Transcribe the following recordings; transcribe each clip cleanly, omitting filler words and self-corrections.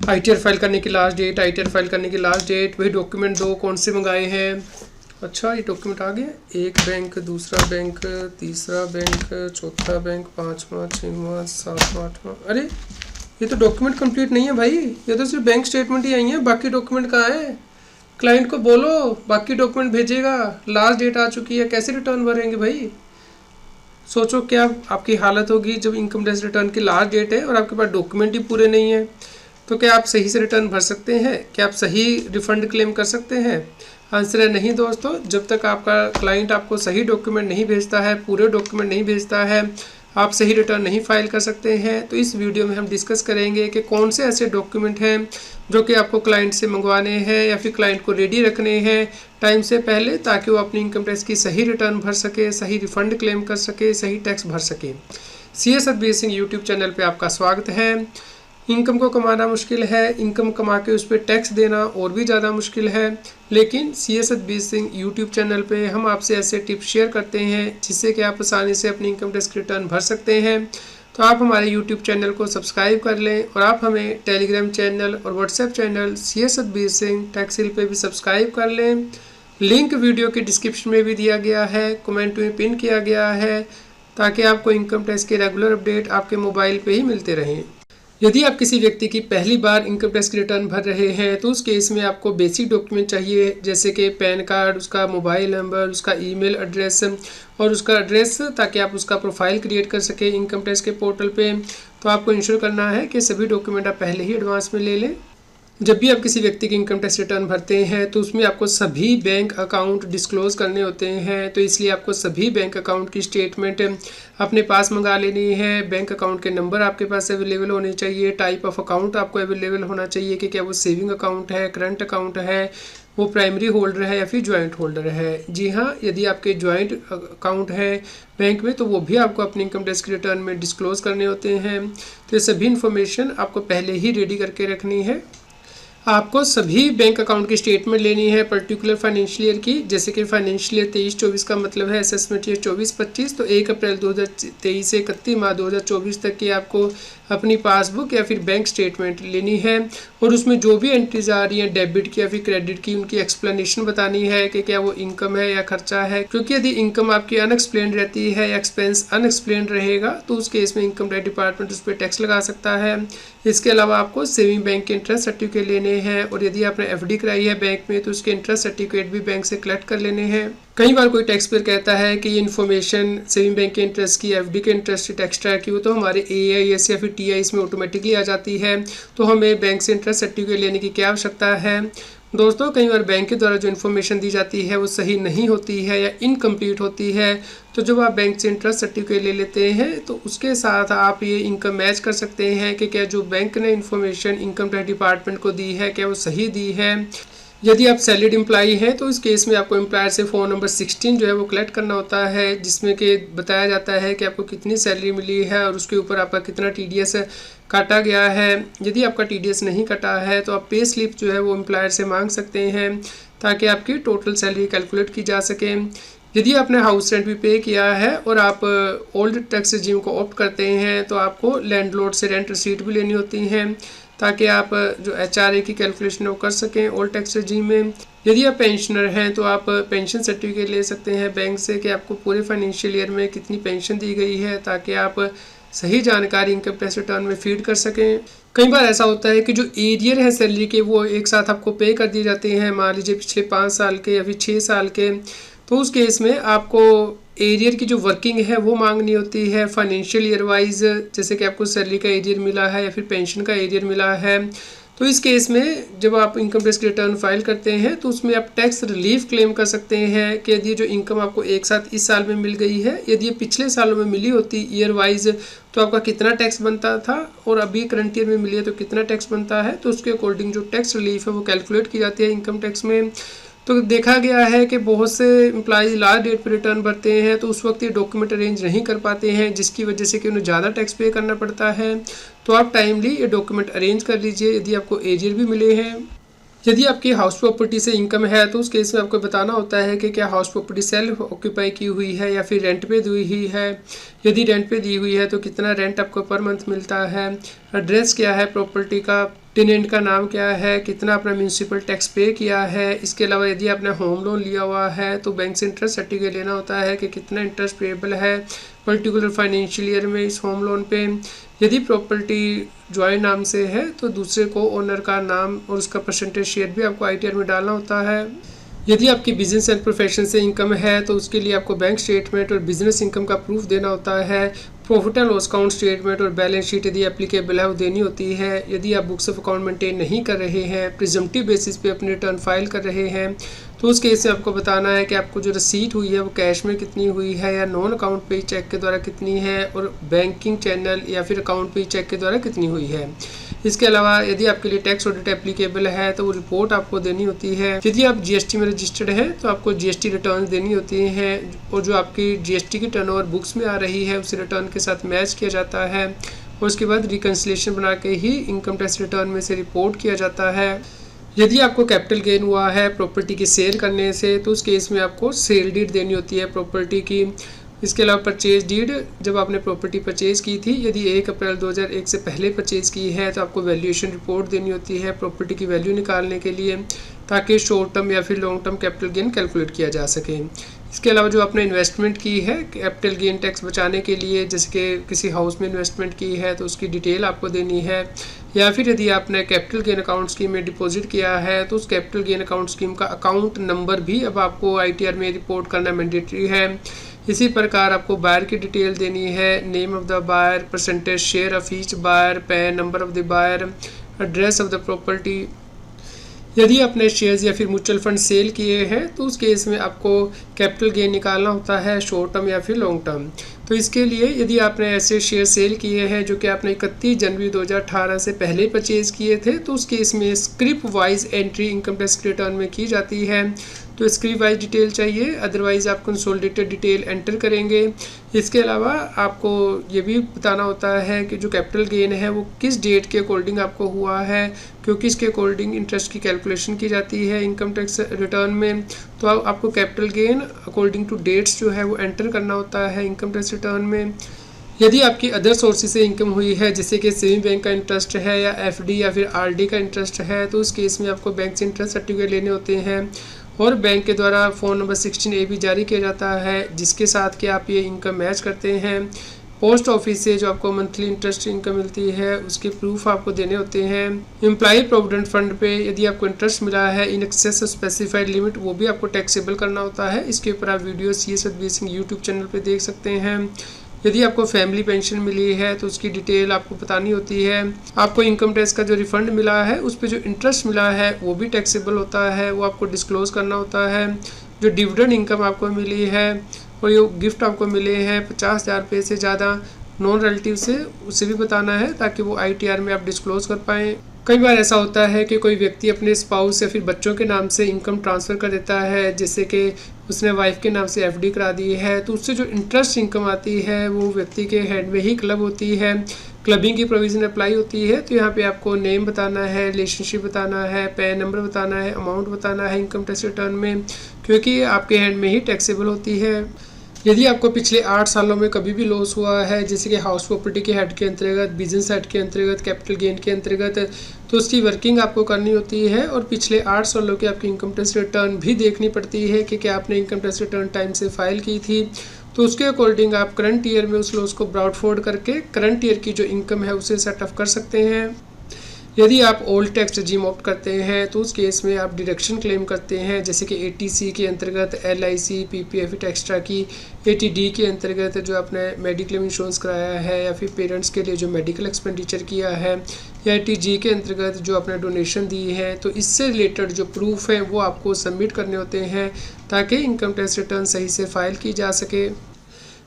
ITR file करने की last date, ITR file करने की लास्ट डेट, वही डॉक्यूमेंट दो कौन से मंगाए हैं। अच्छा, ये डॉक्यूमेंट आ गया, एक बैंक, दूसरा बैंक, तीसरा बैंक, चौथा बैंक, पाँचवा, छठवां, सातवां, आठवां। अरे ये तो डॉक्यूमेंट कंप्लीट नहीं है भाई, ये तो सिर्फ बैंक स्टेटमेंट ही आई है, बाकी डॉक्यूमेंट कहाँ है। क्लाइंट को बोलो बाकी डॉक्यूमेंट भेजेगा, लास्ट डेट आ चुकी है, कैसे रिटर्न भरेंगे भाई। सोचो क्या आपकी हालत होगी जब इनकम टैक्स रिटर्न की लास्ट डेट है और आपके पास डॉक्यूमेंट ही पूरे नहीं है। तो क्या आप सही से रिटर्न भर सकते हैं, क्या आप सही रिफंड क्लेम कर सकते हैं। आंसर है नहीं दोस्तों। जब तक आपका क्लाइंट आपको सही डॉक्यूमेंट नहीं भेजता है, पूरे डॉक्यूमेंट नहीं भेजता है, आप सही रिटर्न नहीं फाइल कर सकते हैं। तो इस वीडियो में हम डिस्कस करेंगे कि कौन से ऐसे डॉक्यूमेंट हैं जो कि आपको क्लाइंट से मंगवाने हैं या फिर क्लाइंट को रेडी रखने हैं टाइम से पहले, ताकि वो अपनी इनकम टैक्स की सही रिटर्न भर सके, सही रिफंड क्लेम कर सके, सही टैक्स भर सके। C S Satbir Singh YouTube channel पे आपका स्वागत है। इनकम को कमाना मुश्किल है, इनकम कमा के उस पर टैक्स देना और भी ज़्यादा मुश्किल है, लेकिन C S Satbir Singh YouTube channel पे हम आपसे ऐसे टिप्स शेयर करते हैं जिससे कि आप आसानी से अपनी इनकम टैक्स रिटर्न भर सकते हैं। तो आप हमारे यूट्यूब चैनल को सब्सक्राइब कर लें और आप हमें टेलीग्राम चैनल और WhatsApp channel C S Satbir Singh tax hill पे भी सब्सक्राइब कर लें। लिंक वीडियो के डिस्क्रिप्शन में भी दिया गया है, कमेंट में पिन किया गया है, ताकि आपको इनकम टैक्स के रेगुलर अपडेट आपके मोबाइल पे ही मिलते रहें। यदि आप किसी व्यक्ति की पहली बार इनकम टैक्स की रिटर्न भर रहे हैं तो उस केस में आपको बेसिक डॉक्यूमेंट चाहिए, जैसे कि पैन कार्ड, उसका मोबाइल नंबर, उसका ईमेल एड्रेस और उसका एड्रेस, ताकि आप उसका प्रोफाइल क्रिएट कर सके इनकम टैक्स के पोर्टल पे। तो आपको इंश्योर करना है कि सभी डॉक्यूमेंट आप पहले ही एडवांस में ले लें। जब भी आप किसी व्यक्ति की इनकम टैक्स रिटर्न भरते हैं तो उसमें आपको सभी बैंक अकाउंट डिस्क्लोज़ करने होते हैं, तो इसलिए आपको सभी बैंक अकाउंट की स्टेटमेंट अपने पास मंगा लेनी है। बैंक अकाउंट के नंबर आपके पास अवेलेबल होने चाहिए, टाइप ऑफ अकाउंट आपको अवेलेबल होना चाहिए कि क्या वो सेविंग अकाउंट है, करंट अकाउंट है, वो प्राइमरी होल्डर है या फिर ज्वाइंट होल्डर है। जी हाँ, यदि आपके ज्वाइंट अकाउंट है बैंक में तो वो भी आपको अपनी इनकम टैक्स की रिटर्न में डिस्क्लोज़ करने होते हैं। तो ये सभी इन्फॉर्मेशन आपको पहले ही रेडी करके रखनी है। आपको सभी बैंक अकाउंट की स्टेटमेंट लेनी है पर्टिकुलर फाइनेंशियल ईयर की, जैसे कि फाइनेंशियल ईयर 23-24 का मतलब है असेसमेंट ईयर 24-25, तो 1 अप्रैल 2023 से 31 मार्च 2024 तक की आपको अपनी पासबुक या फिर बैंक स्टेटमेंट लेनी है और उसमें जो भी एंट्रीज आ रही हैं डेबिट की या फिर क्रेडिट की, उनकी एक्सप्लेनेशन बतानी है कि क्या वो इनकम है या खर्चा है। क्योंकि यदि इनकम आपकी अनएक्सप्लेन्ड रहती है या एक्सपेंस अनएक्सप्लेन्ड रहेगा तो उस केस में इनकम टैक्स डिपार्टमेंट उस पर टैक्स लगा सकता है। इसके अलावा आपको सेविंग बैंक के इंटरेस्ट सर्टिफिकेट लेने हैं और यदि आपने एफडी कराई है बैंक में तो उसके इंटरेस्ट सर्टिफिकेट भी बैंक से कलेक्ट कर लेने हैं। कई बार कोई टैक्स पेयर कहता है कि ये इन्फॉर्मेशन सेविंग बैंक के इंटरेस्ट की, एफडी के इंटरेस्ट एक्स्ट्रा की, वो तो हमारे एआईएस या फिर टीआईएस में ऑटोमेटिकली आ जाती है, तो हमें बैंक से इंटरेस्ट सर्टिफिकेट लेने की क्या आवश्यकता है। दोस्तों, कई बार बैंक के द्वारा जो इन्फॉर्मेशन दी जाती है वो सही नहीं होती है या इनकम्प्लीट होती है, तो जब आप बैंक से इंटरेस्ट सर्टिफिकेट ले लेते हैं तो उसके साथ आप ये इनकम मैच कर सकते हैं कि क्या जो बैंक ने इन्फॉर्मेशन इनकम टैक्स डिपार्टमेंट को दी है क्या वो सही दी है। यदि आप सैलरीड एम्प्लॉई हैं तो इस केस में आपको एम्प्लॉयर से फ़ोन नंबर 16 जो है वो कलेक्ट करना होता है, जिसमें कि बताया जाता है कि आपको कितनी सैलरी मिली है और उसके ऊपर आपका कितना टीडीएस काटा गया है। यदि आपका टीडीएस नहीं कटा है तो आप पे स्लिप जो है वो एम्प्लॉयर से मांग सकते हैं ताकि आपकी टोटल सैलरी कैलकुलेट की जा सके। यदि आपने हाउस रेंट भी पे किया है और आप ओल्ड टैक्स रिजीम को ऑप्ट करते हैं तो आपको लैंडलॉर्ड से रेंट रिसीट भी लेनी होती हैं ताकि आप जो एचआरए की कैलकुलेशन वो कर सकें ओल्ड टैक्स रिजीम में। यदि आप पेंशनर हैं तो आप पेंशन सर्टिफिकेट ले सकते हैं बैंक से कि आपको पूरे फाइनेंशियल ईयर में कितनी पेंशन दी गई है, ताकि आप सही जानकारी इनकम टैक्स रिटर्न में फीड कर सकें। कई बार ऐसा होता है कि जो एरियर है सैलरी के वो एक साथ आपको पे कर दिए जाते हैं, मान लीजिए पिछले 5 साल के या फिर 6 साल के, तो उस केस में आपको एरियर की जो वर्किंग है वो मांगनी होती है फाइनेंशियल ईयर वाइज, जैसे कि आपको सैलरी का एरियर मिला है या फिर पेंशन का एरियर मिला है। तो इस केस में जब आप इनकम टैक्स की रिटर्न फाइल करते हैं तो उसमें आप टैक्स रिलीफ क्लेम कर सकते हैं कि यदि जो इनकम आपको एक साथ इस साल में मिल गई है, यदि ये पिछले सालों में मिली होती ईयर वाइज तो आपका कितना टैक्स बनता था और अभी करंट ईयर में मिली है तो कितना टैक्स बनता है, तो उसके अकॉर्डिंग जो टैक्स रिलीफ है वो कैलकुलेट की जाती है इनकम टैक्स में। तो देखा गया है कि बहुत से एम्प्लॉय लास्ट डेट पर रिटर्न भरते हैं तो उस वक्त ये डॉक्यूमेंट अरेंज नहीं कर पाते हैं, जिसकी वजह से कि उन्हें ज़्यादा टैक्स पे करना पड़ता है। तो आप टाइमली ये डॉक्यूमेंट अरेंज कर लीजिए यदि आपको एरियर भी मिले हैं। यदि आपकी हाउस प्रॉपर्टी से इनकम है तो उस केस में आपको बताना होता है कि क्या हाउस प्रॉपर्टी सेल्फ ऑक्यूपाई की हुई है या फिर रेंट पे दी हुई है। यदि रेंट पे दी हुई है तो कितना रेंट आपको पर मंथ मिलता है, एड्रेस क्या है प्रॉपर्टी का, टेनेंट का नाम क्या है, कितना अपना म्यूनसिपल टैक्स पे किया है। इसके अलावा यदि आपने होम लोन लिया हुआ है तो बैंक से इंटरेस्ट सर्टिफिकेट लेना होता है कि कितना इंटरेस्ट पेएबल है पर्टिकुलर फाइनेंशियल ईयर में इस होम लोन पे। यदि प्रॉपर्टी जॉइंट नाम से है तो दूसरे को ओनर का नाम और उसका परसेंटेज शेयर भी आपको ITR में डालना होता है। यदि आपकी बिजनेस एंड प्रोफेशन से इनकम है तो उसके लिए आपको बैंक स्टेटमेंट और बिजनेस इनकम का प्रूफ देना होता है। Profit and loss account statement और बैलेंस शीट यदि एप्लीकेबल है वो देनी होती है। यदि आप बुक्स ऑफ अकाउंट मेंटेन नहीं कर रहे हैं, प्रिजम्पटिव बेसिस पे अपनी रिटर्न फाइल कर रहे हैं, तो उस केस में आपको बताना है कि आपको जो रसीद हुई है वो कैश में कितनी हुई है या नॉन अकाउंट पे चेक के द्वारा कितनी है और बैंकिंग चैनल या फिर अकाउंट पे चेक के द्वारा कितनी हुई है। इसके अलावा यदि आपके लिए टैक्स ऑडिट एप्लीकेबल है तो वो रिपोर्ट आपको देनी होती है। यदि आप GST में रजिस्टर्ड है तो आपको GST रिटर्न देनी होती हैं और जो आपकी GST की टर्नओवर बुक्स में आ रही है उसे रिटर्न के साथ मैच किया जाता है और उसके बाद रिकन्सिलेशन बना के ही इनकम टैक्स रिटर्न में से रिपोर्ट किया जाता है। यदि आपको कैपिटल गेन हुआ है प्रॉपर्टी की सेल करने से तो उस केस में आपको सेल डीड देनी होती है प्रॉपर्टी की। इसके अलावा परचेज डीड, जब आपने प्रॉपर्टी परचेज की थी, यदि 1 अप्रैल 2001 से पहले परचेज की है तो आपको वैल्यूएशन रिपोर्ट देनी होती है प्रॉपर्टी की वैल्यू निकालने के लिए, ताकि शॉर्ट टर्म या फिर long term capital gain calculate किया जा सके। इसके अलावा जो आपने इन्वेस्टमेंट की है कैपिटल गेन टैक्स बचाने के लिए, जैसे कि किसी हाउस में इन्वेस्टमेंट की है तो उसकी डिटेल आपको देनी है, या फिर यदि आपने कैपिटल गेन अकाउंट स्कीम में डिपॉजिट किया है तो उस कैपिटल गेन अकाउंट स्कीम का अकाउंट नंबर भी अब आपको ITR में रिपोर्ट करना मैंडेटरी है। इसी प्रकार आपको बायर की डिटेल देनी है, name of the buyer, percentage share of each buyer, PAN number of the buyer, address of the property. यदि आपने शेयर्स या फिर म्यूचुअल फंड सेल किए हैं तो उस केस में आपको कैपिटल गेन निकालना होता है शॉर्ट टर्म या फिर लॉन्ग टर्म। तो इसके लिए यदि आपने ऐसे शेयर सेल किए हैं जो कि आपने 31 जनवरी 2018 से पहले परचेज किए थे तो उस केस में script wise entry income tax return में की जाती है। तो स्क्रिप वाइज डिटेल चाहिए, अदरवाइज आप कंसोलिडेटेड डिटेल एंटर करेंगे। इसके अलावा आपको ये भी बताना होता है कि जो कैपिटल गेन है वो किस डेट के अकॉर्डिंग आपको हुआ है, क्योंकि इसके अकॉर्डिंग इंटरेस्ट की कैलकुलेशन की जाती है इनकम टैक्स रिटर्न में। तो आपको capital gain according to dates जो है वो एंटर करना होता है इनकम टैक्स रिटर्न में। यदि आपकी अदर सोर्सेज से इनकम हुई है, जैसे कि सेविंग बैंक का इंटरेस्ट है या FD या फिर RD का इंटरेस्ट है, तो उस केस में आपको बैंक से इंटरेस्ट सर्टिफिकेट लेने होते हैं और बैंक के द्वारा फॉर्म नंबर 16A भी जारी किया जाता है, जिसके साथ कि आप ये इनकम मैच करते हैं। पोस्ट ऑफिस से जो आपको मंथली इंटरेस्ट इनकम मिलती है उसके प्रूफ आपको देने होते हैं। एम्प्लॉय प्रोविडेंट फंड पे यदि आपको इंटरेस्ट मिला है इन एक्सेस स्पेसिफाइड लिमिट, वो भी आपको टैक्सेबल करना होता है। इसके ऊपर आप video CS Satbir Singh YouTube channel पे देख सकते हैं। यदि आपको फैमिली पेंशन मिली है तो उसकी डिटेल आपको बतानी होती है। आपको इनकम टैक्स का जो रिफंड मिला है उस पर जो इंटरेस्ट मिला है वो भी टैक्सेबल होता है, वो आपको डिस्क्लोज करना होता है। जो डिविडेंड इनकम आपको मिली है और ये गिफ्ट आपको मिले हैं 50,000 रुपये से ज़्यादा नॉन रिलेटिव से, उसे भी बताना है ताकि वो ITR में आप डिस्क्लोज कर पाएँ। कई बार ऐसा होता है कि कोई व्यक्ति अपने स्पाउस या फिर बच्चों के नाम से इनकम ट्रांसफ़र कर देता है, जैसे कि उसने वाइफ के नाम से FD करा दी है, तो उससे जो इंटरेस्ट इनकम आती है वो व्यक्ति के हेड में ही क्लब होती है, क्लबिंग की प्रोविज़न अप्लाई होती है। तो यहाँ पे आपको नेम बताना है, रिलेशनशिप बताना है, पैन नंबर बताना है, अमाउंट बताना है इनकम टैक्स रिटर्न में, क्योंकि आपके हैंड में ही टैक्सेबल होती है। यदि आपको पिछले 8 सालों में कभी भी लॉस हुआ है, जैसे कि हाउस प्रॉपर्टी के हेड के अंतर्गत, बिजनेस हेड के अंतर्गत, कैपिटल गेन के अंतर्गत, तो उसकी वर्किंग आपको करनी होती है और पिछले 8 सालों की आपकी इनकम टैक्स रिटर्न भी देखनी पड़ती है कि क्या आपने इनकम टैक्स रिटर्न टाइम से फाइल की थी। तो उसके अकॉर्डिंग आप करंट ईयर में उस लॉस को ब्रॉड फॉरवर्ड करके करंट ईयर की जो इनकम है उसे सेट ऑफ कर सकते हैं। यदि आप ओल्ड टैक्स रजीम ऑप्ट करते हैं तो उस केस में आप डिडक्शन क्लेम करते हैं, जैसे कि 80C के अंतर्गत, LIC, PPF एक्स्ट्रा की, 80D के अंतर्गत जो आपने मेडिक्लेम इंश्योरेंस कराया है या फिर पेरेंट्स के लिए जो मेडिकल एक्सपेंडिचर किया है, या 80G के अंतर्गत जो आपने डोनेशन दी है। तो इससे रिलेटेड जो प्रूफ है वो आपको सबमिट करने होते हैं ताकि इनकम टैक्स रिटर्न सही से फाइल की जा सके।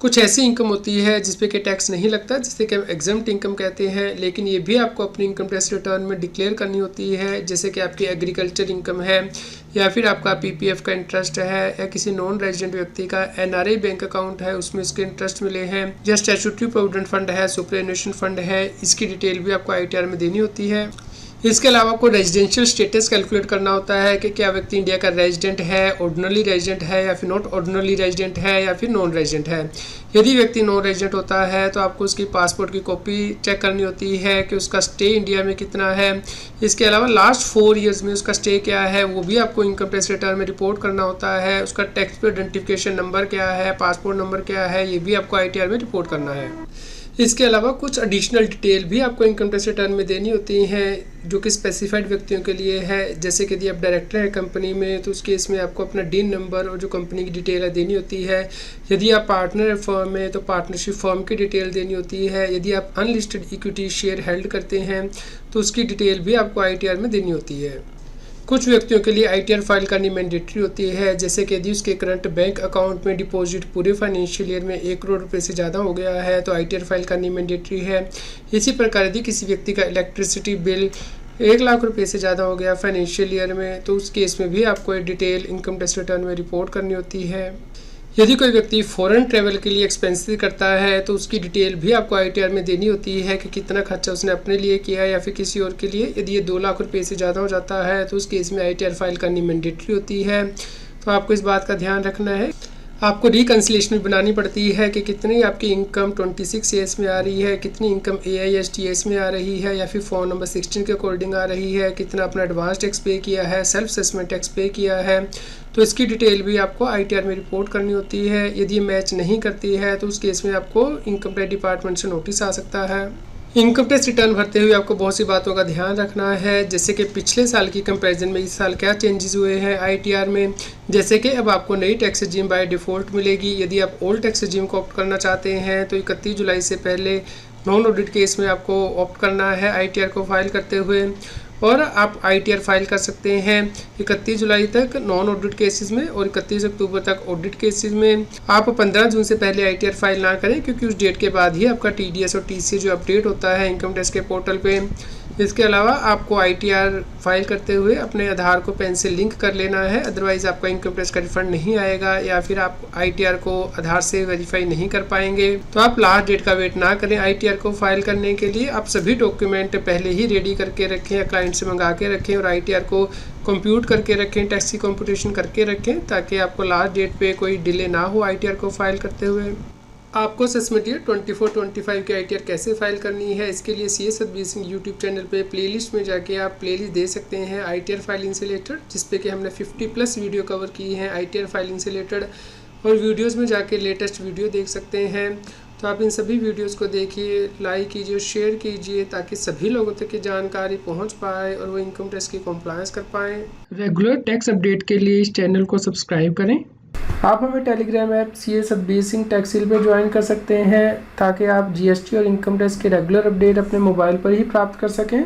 कुछ ऐसी इनकम होती है जिस पे कि टैक्स नहीं लगता, जिसे कि हम एग्जम्प्ट इनकम कहते हैं, लेकिन ये भी आपको अपनी इनकम टैक्स रिटर्न में डिक्लेयर करनी होती है, जैसे कि आपकी एग्रीकल्चर इनकम है या फिर आपका PPF का इंटरेस्ट है या किसी नॉन रेजिडेंट व्यक्ति का NRI बैंक अकाउंट है उसमें इसके इंटरेस्ट मिले हैं, या स्टैट्यूटरी प्रोविडेंट फंड है, सुपरएनुएशन फंड है, इसकी डिटेल भी आपको ITR में देनी होती है। इसके अलावा आपको रेजिडेंशियल स्टेटस कैलकुलेट करना होता है कि क्या व्यक्ति इंडिया का रेजिडेंट है, ऑर्डिनरी रेजिडेंट है या फिर नॉट ऑर्डिनरी रेजिडेंट है या फिर नॉन रेजिडेंट है। यदि व्यक्ति नॉन रेजिडेंट होता है तो आपको उसकी पासपोर्ट की कॉपी चेक करनी होती है कि उसका स्टे इंडिया में कितना है। इसके अलावा लास्ट 4 ईयर्स में उसका स्टे क्या है वो भी आपको इनकम टैक्स रिटर्न में रिपोर्ट करना होता है। उसका टैक्स पे आइडेंटिफिकेशन नंबर क्या है, पासपोर्ट नंबर क्या है, ये भी आपको ITR में रिपोर्ट करना है। इसके अलावा कुछ एडिशनल डिटेल भी आपको इनकम टैक्स रिटर्न में देनी होती हैं जो कि स्पेसिफाइड व्यक्तियों के लिए है। जैसे कि यदि आप डायरेक्टर है कंपनी में तो उस केस में आपको अपना DIN नंबर और जो कंपनी की डिटेल है देनी होती है। यदि आप पार्टनर है फर्म में तो पार्टनरशिप फर्म की डिटेल देनी होती है। यदि आप अनलिस्टेड इक्विटी शेयर हेल्ड करते हैं तो उसकी डिटेल भी आपको ITR में देनी होती है। कुछ व्यक्तियों के लिए ITR फाइल करनी मैंडेटरी होती है, जैसे कि यदि उसके करंट बैंक अकाउंट में डिपॉजिट पूरे फाइनेंशियल ईयर में 1 करोड़ रुपए से ज़्यादा हो गया है तो ITR फाइल करनी मैंडेटरी है। इसी प्रकार यदि किसी व्यक्ति का इलेक्ट्रिसिटी बिल 1 लाख रुपए से ज़्यादा हो गया फाइनेंशियल ईयर में तो उस केस में भी आपको एक डिटेल इनकम टैक्स रिटर्न में रिपोर्ट करनी होती है। यदि कोई व्यक्ति फॉरेन ट्रैवल के लिए एक्सपेंसेस करता है तो उसकी डिटेल भी आपको ITR में देनी होती है कि कितना खर्चा उसने अपने लिए किया या फिर किसी और के लिए। यदि ये 2 लाख रुपए से ज़्यादा हो जाता है तो उस केस में ITR फाइल करनी मैंडेटरी होती है। तो आपको इस बात का ध्यान रखना है। आपको रिकन्सिलेशन भी बनानी पड़ती है कि कितनी आपकी इनकम 26 ईयर्स में आ रही है, कितनी इनकम AISTS में आ रही है या फिर फॉर्म नंबर 16 के अकॉर्डिंग आ रही है, कितना अपना एडवांस टैक्स पे किया है, सेल्फ असेसमेंट टैक्स पे किया है। तो इसकी डिटेल भी आपको ITR में रिपोर्ट करनी होती है। यदि ये मैच नहीं करती है तो उस केस में आपको इनकम टैक्स डिपार्टमेंट से नोटिस आ सकता है। इनकम टैक्स रिटर्न भरते हुए आपको बहुत सी बातों का ध्यान रखना है, जैसे कि पिछले साल की कंपैरिजन में इस साल क्या चेंजेस हुए हैं ITR में। जैसे कि अब आपको नई टैक्स रिजीम बाय डिफ़ॉल्ट मिलेगी। यदि आप ओल्ड टैक्स रिजीम को ऑप्ट करना चाहते हैं तो 31 जुलाई से पहले नॉन ऑडिट केस में आपको ऑप्ट करना है ITR को फाइल करते हुए, और आप ITR फाइल कर सकते हैं 31 जुलाई तक नॉन ऑडिट केसेस में और 31 अक्टूबर तक ऑडिट केसेस में। आप 15 जून से पहले ITR फाइल ना करें क्योंकि उस डेट के बाद ही आपका TDS और TCS जो अपडेट होता है इनकम टैक्स के पोर्टल पे। इसके अलावा आपको ITR फाइल करते हुए अपने आधार को पैन से लिंक कर लेना है, अदरवाइज़ आपका इनकम टैक्स का रिफंड नहीं आएगा या फिर आप ITR को आधार से वेरीफाई नहीं कर पाएंगे। तो आप लास्ट डेट का वेट ना करें ITR को फाइल करने के लिए। आप सभी डॉक्यूमेंट पहले ही रेडी करके रखें या क्लाइंट से मंगा के रखें और ITR को कंप्यूट करके रखें, टैक्स की कंप्यूटेशन करके रखें ताकि आपको लास्ट डेट पे कोई डिले ना हो ITR को फाइल करते हुए। आपको असेसमेंट ईयर 24-25 की ITR कैसे फाइल करनी है, इसके लिए CS Satbir Singh YouTube channel पे प्लेलिस्ट में जाके आप प्लेलिस्ट दे सकते हैं ITR फाइलिंग से रिलेटेड, जिसपे कि हमने 50+ वीडियो कवर की हैं ITR फाइलिंग से रिलेटेड, और वीडियोस में जाके लेटेस्ट वीडियो देख सकते हैं। तो आप इन सभी वीडियोस को देखिए, लाइक कीजिए, शेयर कीजिए ताकि सभी लोगों तक की जानकारी पहुंच पाए और वो इनकम टैक्स की कंप्लायंस कर पाएँ। रेगुलर टैक्स अपडेट के लिए इस चैनल को सब्सक्राइब करें। आप हमें Telegram app CS Satbir Singh tax hill पे ज्वाइन कर सकते हैं ताकि आप GST और इनकम टैक्स के रेगुलर अपडेट अपने मोबाइल पर ही प्राप्त कर सकें।